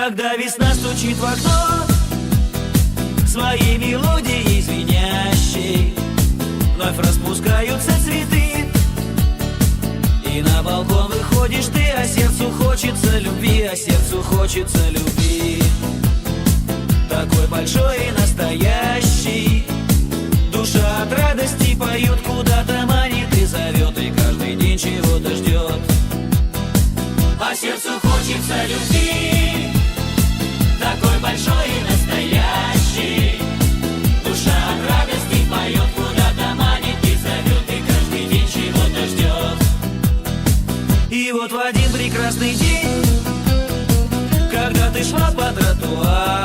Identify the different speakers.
Speaker 1: Когда весна стучит в окно своей мелодией звенящей, вновь распускаются цветы, и на балкон выходишь ты, а сердцу хочется любви, а сердцу хочется любви. Такой большой и настоящий, душа от радости поет, куда-то манит и зовет, и каждый день чего-то ждет. А сердцу хочется любви, такой большой и настоящий, душа от радости поет, куда-то манит и зовет, и каждый день чего-то ждет. И вот в один прекрасный день, когда ты шла по тротуару,